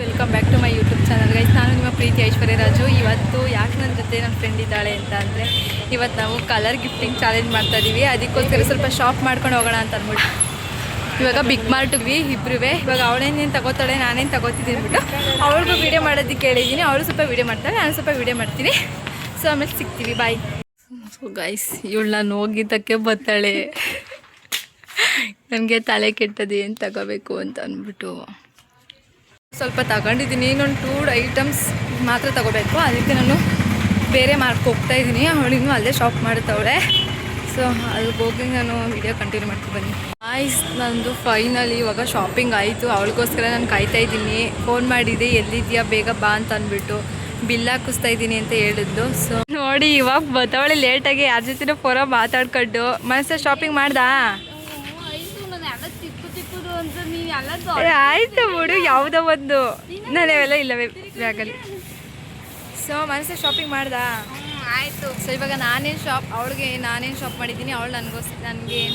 Welcome back to my YouTube channel guys. ನಾನು ನಿಮ್ಮ ಪ್ರೀತಿ ಐಶ್ವರ್ಯ ರಾಜು. ಇವತ್ತು ಯಾಕೆ ನನ್ನ ಜೊತೆ ನನ್ನ ಫ್ರೆಂಡ್ ಇದ್ದಾಳೆ ಅಂತ ಅಂದರೆ, ಇವತ್ತು ನಾವು ಕಲರ್ ಗಿಫ್ಟಿಂಗ್ ಚಾಲೆಂಜ್ ಮಾಡ್ತಾ ಇದ್ದೀವಿ. ಅದಕ್ಕೋಸ್ಕರ ಸ್ವಲ್ಪ ಶಾಪ್ ಮಾಡ್ಕೊಂಡು ಹೋಗೋಣ ಅಂತ ಅಂದ್ಬಿಟ್ಟು ಇವಾಗ ಬಿಗ್ ಮಾರ್ಟ್ಗೆ ಇಬ್ಬರೂ. ಇವಾಗ ಅವಳೇನೇನು ತಗೋತಾಳೆ, ನಾನೇನು ತಗೋತಿದ್ದೀನಿ ಅಂದ್ಬಿಟ್ಟು ಅವಳಿಗೂ ವೀಡಿಯೋ ಮಾಡೋದಕ್ಕೆ ಹೇಳಿದ್ದೀನಿ. ಅವಳು ಸ್ವಲ್ಪ ವೀಡಿಯೋ ಮಾಡ್ತಾಳೆ, ನಾನು ಸ್ವಲ್ಪ ವೀಡಿಯೋ ಮಾಡ್ತೀನಿ. ಸೊ ಆಮೇಲೆ ಸಿಗ್ತೀವಿ, ಬಾಯ್. ಸೊ ಗೈಸ್, ಇವಳು ನಾನು ಹೋಗಿದ್ದಕ್ಕೆ ಬರ್ತಾಳೆ. ನನಗೆ ತಲೆ ಕೆಟ್ಟದೆ ಏನು ತಗೋಬೇಕು ಅಂತ ಅಂದ್ಬಿಟ್ಟು ಸ್ವಲ್ಪ ತಗೊಂಡಿದ್ದೀನಿ. ಇನ್ನೊಂದು 2 ಐಟಮ್ಸ್ ಮಾತ್ರ ತಗೋಬೇಕು. ಅದಕ್ಕೆ ನಾನು ಬೇರೆ ಮಾರ್ಕ್ ಹೋಗ್ತಾ ಇದ್ದೀನಿ. ಅವಳಿಗೂ ಅಲ್ಲೇ ಶಾಪ್ ಮಾಡ್ತಾವಳೆ. ಸೊ ಅಲ್ಲಿಗೆ ಹೋಗಿ ನಾನು ವಿಡಿಯೋ ಕಂಟಿನ್ಯೂ ಮಾಡ್ತೀನಿ, ಬನ್ನಿ. ಆಯ್ಸ್, ನಂದು ಫೈನಲಿ ಇವಾಗ ಶಾಪಿಂಗ್ ಆಯಿತು. ಅವಳಿಗೋಸ್ಕರ ನಾನು ಕಾಯ್ತಾ ಇದ್ದೀನಿ. ಫೋನ್ ಮಾಡಿದ್ದೆ, ಎಲ್ಲಿದೆಯಾ ಬೇಗ ಬಾ ಅಂತ ಅಂದ್ಬಿಟ್ಟು ಬಿಲ್ ಹಾಕಿಸ್ತಾ ಇದ್ದೀನಿ ಅಂತ ಹೇಳಿದ್ಲು. ಸೊ ನೋಡಿ, ಇವಾಗ ಬರ್ತಾವಳೆ ಲೇಟಾಗಿ. ಯಾರ ಜೊತೆ ಫೋರ ಮಾತಾಡ್ಕೊಂಡು. ಮನಸ್ಸು ಶಾಪಿಂಗ್ ಮಾಡ್ದಾ? ಆಯ್ತು ಬಿಡು, ಯಾವುದೋ ಒಂದು ನಾನೆಲ್ಲ ಇಲ್ಲವೇ ಬ್ಯಾಗಲ್ಲಿ. ಸೊ ಮನಸ್ಸು ಶಾಪಿಂಗ್ ಮಾಡ್ದಾ? ಆಯಿತು. ಸೊ ಇವಾಗ ಅವಳಿಗೆ ನಾನೇನು ಶಾಪ್ ಮಾಡಿದ್ದೀನಿ, ಅವಳು ನನಗೆ ಏನು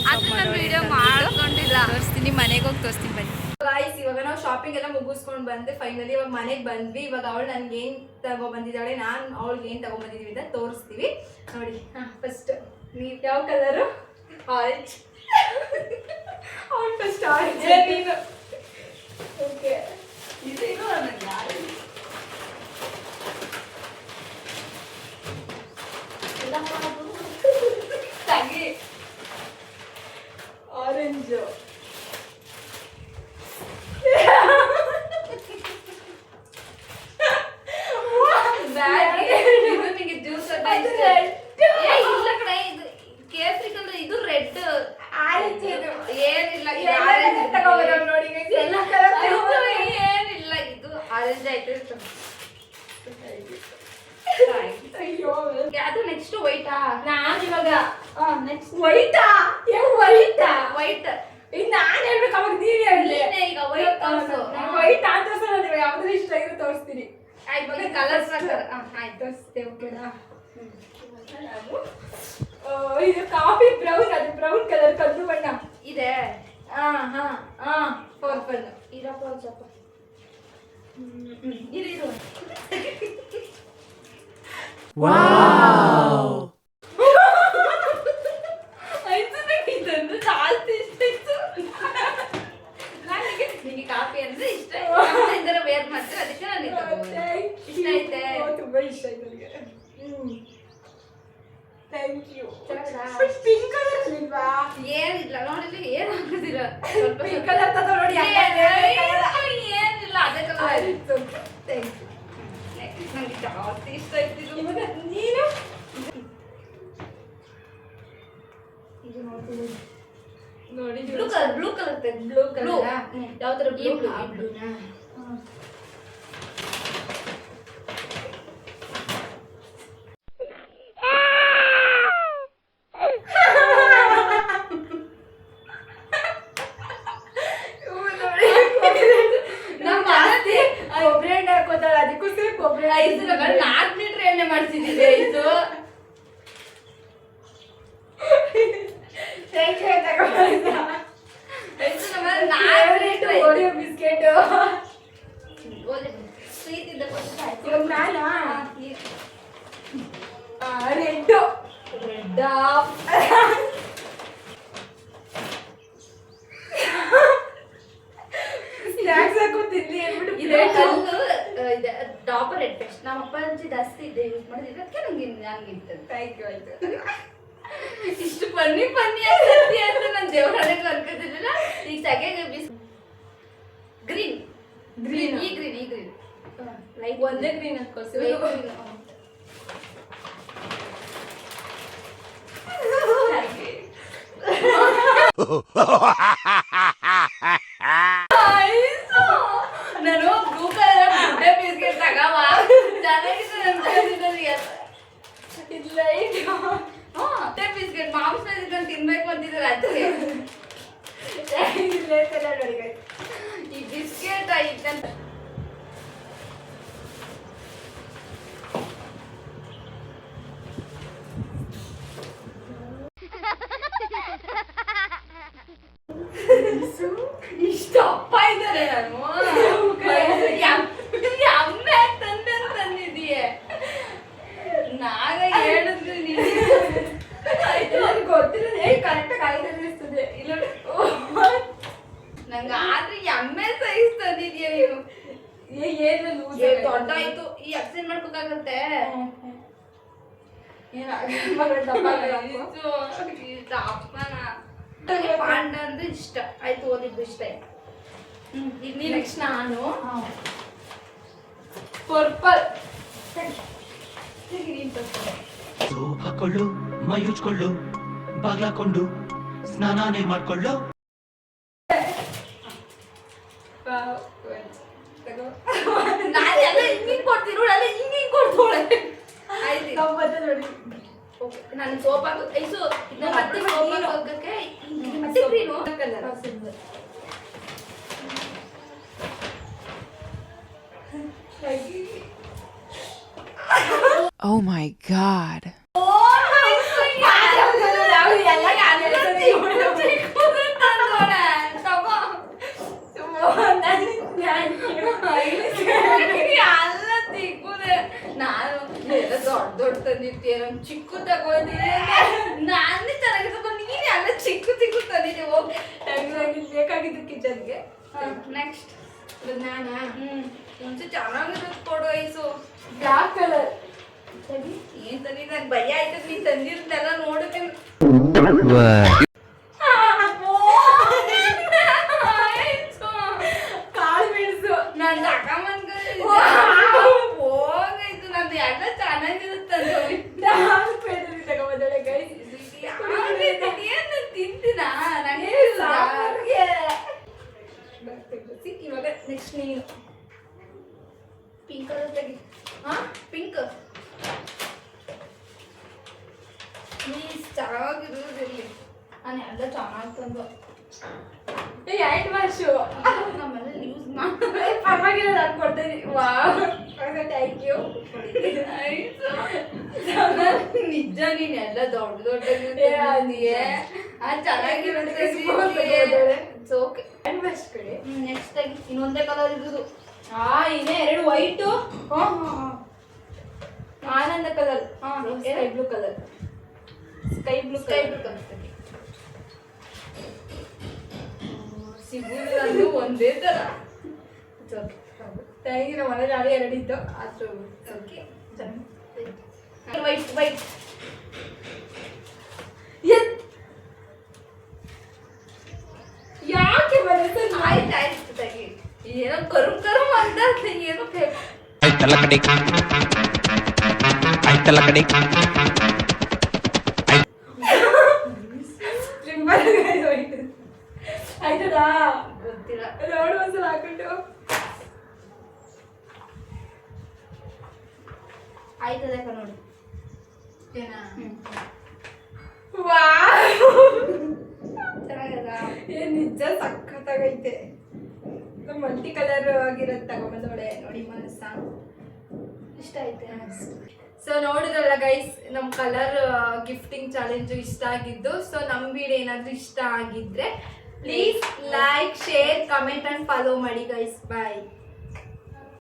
ತೋರಿಸ್ತೀನಿ, ಮನೆಗೆ ಹೋಗಿ ತೋರಿಸ್ತೀನಿ, ಬನ್ನಿ. ಗಾಯ್ಸ್, ಇವಾಗ ನಾವು ಶಾಪಿಂಗ್ ಎಲ್ಲ ಮುಗಿಸ್ಕೊಂಡು ಬಂದೆ. ಫೈನಲಿ ಇವಾಗ ಮನೆಗೆ ಬಂದ್ವಿ. ಇವಾಗ ಅವಳು ನನಗೆ ಏನು ತಗೊಬಂದಿದ್ದಾಳೆ, ನಾನು ಅವಳಿಗೆ ಏನು ತಗೊಬಂದಿದ್ದೀವಿ ಅಂತ ತೋರಿಸ್ತೀವಿ ನೋಡಿ. ಫಸ್ಟ್ ನೀವು ಯಾವ ಕಲರು? ಆರೆಂಜ್. ಅವಳು ಫಸ್ಟ್ ಆರೆಂಜ್. ನೀನು ಓಕೆ. ಆರೆಂಜು. ಜ್ಯೂಸ್ ಇಲ್ಲ ಕಡೆ. ಇದು ಕೇಸರಿ ಕಲರ್, ಇದು ರೆಡ್. ಏನಿಲ್ಲ, ನೋಡಿ ಏನಿಲ್ಲ, ಇದು ಆರೆಂಜ್ ಆಯ್ತು. ಅದು ನೆಕ್ಸ್ಟ್ ವೈಟಾ? ನಾನು ಇವಾಗ ನೆಕ್ಸ್ಟ್ ವೈಟಾ? ವೈಟ್ ಈಗ ನಾನು ಹೇಳ್ಬೇಕು, ಅವಾಗ ನೀನು ಹೇಳಿ. ಈಗ ವೈಟ್ ತೋರಿಸು. ವೈಟ್ ಅಂತ ತೋರಿಸೋದು, ಯಾವ್ದು ಇಷ್ಟ ಆಗಿರೋ ತೋರಿಸ್ತೀನಿ. ಆಯ್ತು, ಬಗ್ಗೆ ಕಲರ್ಸ್ ಆಯ್ತು ತೋರಿಸ್ತೇ. ಓಕೆನಾ? ಇದು ಕಾಫಿ ಬ್ರೌನ್, ಅದು ಬ್ರೌನ್ ಕಲರ್ ಕಲ್ಲು ಬಣ್ಣ ಇದೆ. ಪರ್ಪಲ್ ಇರಪ್ಪ ಸ್ವಲ್ಪ. ಇರು ವಾವ್. ಆಯ್ತು, ನನಗೆ ಇದಂದ್ರೆ ಜಾಸ್ತಿ ಇಷ್ಟ ಇತ್ತು. ನನಗೆ ಕಾಫಿ ಅಂದ್ರೆ ಇಷ್ಟ. ಇದರ ವೇರ್ ಮಾಡ್ತಾರೆ, ಅದಕ್ಕೆ ನಾನು ಇಷ್ಟ ಐತೆ. ತುಂಬಾ ಇಷ್ಟ ಆಯ್ತು ನನಗೆ. Thank you. ಪಿಂಕ್ ಕಲರ್ ಇಲ್ವಾ? ಏನಿಲ್ಲ ನೋಡಿ, ಏನು ಹಾಕಿದಿರ? ಸ್ವಲ್ಪ ಪಿಂಕ್ ಕಲರ್ ತಗೋ ನೋಡಿ. ಏನಿಲ್ಲ, ಅದೇ ಕಲರ್ ಆಯ್ತು. Thank you. ನನಗೆ ಜಾಸ್ತಿ ಇಷ್ಟ ಆಯ್ತು. ಇವಾಗ ನೀನು ಇದು ನೋಡಿ, ಬ್ಲೂ ಕಲರ್. ಬ್ಲೂ ಕಲರ್ ಯಾವ ತರ? ಬ್ಲೂನಾ? ಅದಕ್ಕೋಸ್ಕರ ಕೊಬ್ಬರಿ 4 ಲೀಟರ್ ಎಣ್ಣೆ ಮಾಡ್ತಿದ್ದೆ. ಆಯ್ತು, ಓರಿಯೋ ಬಿಸ್ಕೆಟ್ ಸ್ವೀಟ್ ಇದ್ದ ರೆಡ್ ಸ್ನಾಕ್ಸ್ ಹಾಕೋತಿರ್ಲಿ ಅಂದ್ಬಿಟ್ಟು ಇದೆ. ಡಾಬರ್ ರೆಡ್ ಪೇಸ್ಟ್ ನಮ್ಮ ಅಪ್ಪಾಜಿ ಜಾಸ್ತಿ ಇದೆ ಯೂಸ್ ಮಾಡಿದ್ರೆ, ಅದಕ್ಕೆ ನಂಗೆ ಇರ್ತದೆ. Thank you. ಆಯ್ತು, ಇಷ್ಟು ಪನ್ನಿ ಆಗ್ತದೆ ಅಂತ ನಾನು ದೇವರಾಣೆಗೆ ಅನ್ಕೋತಿರ್ಲಿಲ್ಲ. ಈಗ ಸೆಕೆಂಡ್ ಗ್ರೀನ್ ಈ ಗ್ರೀನ್ ಲೈಕ್ ಒಂದೇ ಗ್ರೀನ್ ಹಾಕೋಸಿ. ನಾನು ಬ್ಲೂ ಕಲರ್ ಗುಡ್ಡೆ ಬಿಸ್ಕೆಟ್ ತಗವ ಚೆನ್ನಾಗಿದೆ ಅನ್ಕೊಂಡಿದ್ದೆ. ಇಲ್ಲ, ಗುಡ್ಡೆ ಬಿಸ್ಕೆಟ್ ಮಾಂಸ ತಿನ್ಬೇಕು ಅಂತಿದ್ದಾರೆ. ಅದಕ್ಕೆ ಈ ಬಿಸ್ಕೆಟ್ ಐತಂತ ಇಷ್ಟ ಅಪ್ಪ ಇದ್ದಾರೆ. ನಾನು ದೊಡ್ಡ ಆಯ್ತು ಈ ಎಕ್ಸ್ಚೇಂಜ್ ಮಾಡ್ಬೇಕಾಗತ್ತೆ ಪಾಂಡ ಅಂದ್ರೆ ಇಷ್ಟ ಆಯ್ತು ಓದಿದ್ದು ಇಷ್ಟ ಆಯ್ತು ನೆಕ್ಸ್ಟ್ ನಾನು ಪರ್ಪಲ್ ಹಾಕೊಳ್ಳು ಮೈ ಉಜ್ಕೊಳ್ಳು ಬಾಗ್ಲಾಕೊಂಡು ಸ್ನಾನಾನೇ ಮಾಡ್ಕೊಳ್ಳು ನಾನೆಲ್ಲ ಹಿಂಗಿಂಗ್ ಕೊಡ್ತೀನಿ ನೋಡಲ್ಲ ಹಿಂಗಿಂಗ್ ಕೊಡ್ತೋಳೆ ಆಯ್ತು ನಾನು ಸೋಪ್ ಹಾಕೋ ಐಸು ಇದನ್ನ ಮತ್ತೆ ಸೋಪ್ ಹಾಕೋಕೆ ಮತ್ತೆ ಕ್ರೀನು Oh my god. ದೊಡ್ಡ ತಂದಿರ್ತೀಯ ನಮ್ ಚಿಕ್ಕು ತಗೋದಿಲ್ಲ ನಾನೇ ಚೆನ್ನಾಗಿದ್ದು ನೀನ್ ಎಲ್ಲ ಚಿಕ್ಕು ಚಿಕ್ಕು ತಂದಿದ್ದೆ ಹೋಗಿ ಬೇಕಾಗಿದ್ದು ಕಿಚನ್ಗೆ ನೆಕ್ಸ್ಟ್ ನಾನ ಮುಂಚೆ ಚೆನ್ನಾಗಿರೋದು ಕೊಡು ಐಸು ಬ್ಲಾಕ್ ಕಲರ್ ಏನ್ ತಂದಿ ನಂಗೆ ಭಯ ಆಯ್ತದ ನೀನ್ ತಂದಿರ್ದೆಲ್ಲ ನೋಡುತ್ತೇನೆ ಕಾಳು ಮೆಣಸು ನಂದು ಅಕ್ಕ ಹೋಗಾಯ್ತು ನಂದು ಎಲ್ಲ ಚೆನ್ನಾಗಿರುತ್ತೆ ತಗೊಂಬಂದಳೆ ಕೈ ಏನು ತಿಂತೀನ ನನಗೆ ಇವಾಗ ನೆಕ್ಸ್ಟ್ ನೀನು ಪಿಂಕ್ ಕಲರ್ ತೆಗಿ ಪಿಂಕ್ ಪ್ಲೀಸ್ ಚೆನ್ನಾಗಿರೋದಿರಲಿ ನಾನು ಎಲ್ಲ ಚೆನ್ನಾಗಿ ತಂದು ಹ್ಯಾಂಡ್ ವಾಶು ನಮ್ಮನೇಲಿ ಯೂಸ್ ಮಾಡಿ ಪರವಾಗಿಲ್ಲ ನಾನು ಕೊಡ್ತೀನಿ ವಾವ್ ಥ್ಯಾಂಕ್ ಯು ನಿಜ ನೀನು ಎಲ್ಲ ದೊಡ್ಡ ದೊಡ್ಡ ಚೆನ್ನಾಗಿರುತ್ತೆ ಓಕೆ ಹ್ಯಾಂಡ್ ವಾಶ್ ಕಡೆ ನೆಕ್ಸ್ಟ್ ಆಗಿ ಇನ್ನೊಂದೇ ಕಲರ್ ಇದ್ದು ಇನ್ನೇ ಎರಡು ವೈಟು ಆನಂದ colour sky blue colour sky blue colour ಸಿಗುದು ಅದು ಒಂದೇ ತರ ಥ್ಯಾಂಕ್ ಯು ನಮ್ಮ ಮನೇಲಿ ನಾಳೆ ಎರಡಿದ್ದು ಆದ್ರೂ ಓಕೆ ವೈಟ್ ವೈಟ್ ಯಾಕೆ ಬರುತ್ತೆ ಆಯ್ತು ಆಯ್ತು ತೆಗಿ ಏನೋ ಕರುಮ್ ಕರುಮ್ ಅಂತ ಏನೋ ಬೇಕು ಆಯ್ತಲ್ಲ ಕಡೆ ಆಯ್ತಲ್ಲ ಕಡೆ ಆಯ್ತದಾ ಗೊತ್ತಿಲ್ಲ ನೋಡು ಒಂದ್ಸಲ ಹಾಕೊಂಡು ಆಯ್ತದಕ್ಕ ನೋಡಿ ಚೆನ್ನಾಗದ ಏನ್ ನಿಜ ಸಖತ್ತಾಗೈತೆ ಮಲ್ಟಿ ಕಲರ್ ಆಗಿರೋದು ತಗೊಂಬಂದೋಳೆ ನೋಡಿ ಮನಸ್ಸ ಇಷ್ಟ ಐತೆ ಸೊ ನೋಡಿದ್ರಲ್ಲ ಗೈಸ್ ನಮ್ಮ ಕಲರ್ ಗಿಫ್ಟಿಂಗ್ ಚಾಲೆಂಜು ಇಷ್ಟ ಆಗಿದ್ದು ಸೊ ನಮ್ಮ ವಿಡಿಯೋ ಏನಾದರೂ ಇಷ್ಟ ಆಗಿದ್ರೆ please like share comment and follow ಮಾಡಿ ಗೈಸ್ ಬಾಯ್